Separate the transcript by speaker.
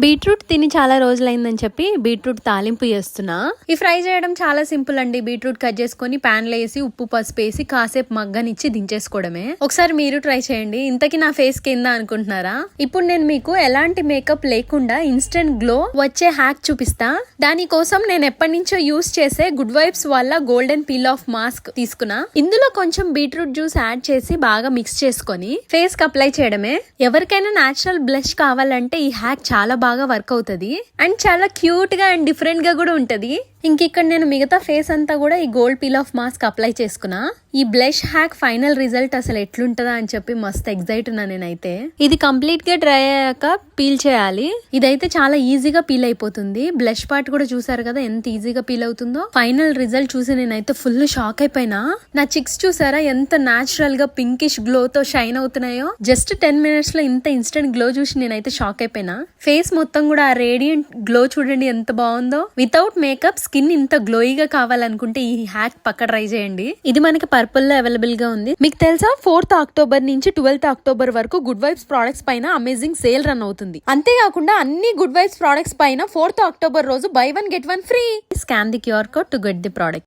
Speaker 1: Beetroot తిని చాలా రోజులైందని చెప్పి బీట్రూట్ తాలింపు చేస్తున్నా. ఈ ఫ్రై చేయడం చాలా సింపుల్ అండి. బీట్రూట్ కట్ చేసుకొని ప్యాన్ లో వేసి ఉప్పు పసుపు వేసి కాసేపు మగ్గనిచ్చి దించేసుకోవడమే. ఒకసారి మీరు ట్రై చేయండి. ఇంతకీ నా ఫేస్ కింద అనుకుంటున్నారా? ఇప్పుడు నేను మీకు ఎలాంటి మేకప్ లేకుండా ఇన్స్టెంట్ గ్లో వచ్చే హ్యాక్ చూపిస్తా. దానికోసం నేను ఎప్పటి నుంచో యూస్ చేసే గుడ్ వైబ్స్ వల్ల గోల్డెన్ పీల్ ఆఫ్ మాస్క్ తీసుకున్నా. ఇందులో కొంచెం బీట్రూట్ జ్యూస్ యాడ్ చేసి బాగా మిక్స్ చేసుకొని ఫేస్ కి అప్లై చేయడమే. ఎవరికైనా నేచురల్ బ్లష్ కావాలంటే ఈ హ్యాక్ చాలా బాగా వర్క్ అవుతుంది అండ్ చాలా క్యూట్ గా అండ్ డిఫరెంట్ గా కూడా ఉంటది. ఇక్కడ నేను మిగతా ఫేస్ అంతా కూడా ఈ gold peel off mask apply చేసుకున్నా. ఈ బ్లష్ హ్యాక్ ఫైనల్ రిజల్ట్ అసలు ఎట్లుంటదా అని చెప్పి మస్తు ఎక్సైట్ ఉన్నా నేనైతే. ఇది కంప్లీట్ గా డ్రై అయ్యాక పీల్ చేయాలి. ఇదైతే చాలా ఈజీగా పీల్ అయిపోతుంది. బ్లష్ పార్ట్ కూడా చూసారు కదా ఎంత ఈజీగా పీల్ అవుతుందో. ఫైనల్ రిజల్ట్ చూసి నేనైతే ఫుల్ షాక్ అయిపోయినా. నా చిక్స్ చూసారా ఎంత నాచురల్ గా పింకిష్ గ్లో తో షైన్ అవుతున్నాయో. జస్ట్ 10 minutes లో ఇంత ఇన్స్టెంట్ గ్లో చూసి నేనైతే షాక్ అయిపోయినా. ఫేస్ మొత్తం కూడా ఆ రేడియంట్ గ్లో చూడండి ఎంత బాగుందో. వితౌట్ మేకప్ స్కిన్ ఇంత గ్లోయిగా కావాలనుకుంటే ఈ హ్యాక్ పక్క ట్రై చేయండి. ఇది మనకి పర్పుల్ లో అవైలబుల్ గా ఉంది. మీకు తెలుసా 4th October నుంచి 12th October వరకు గుడ్ వైబ్స్ ప్రొడక్ట్స్ పైన అమేజింగ్ సేల్ రన్ అవుతుంది. అంతేకాకుండా అన్ని గుడ్ వైబ్స్ ప్రొడక్ట్స్ పైన 4th October రోజు by 1 get 1 free. Scan the QR code to get the product.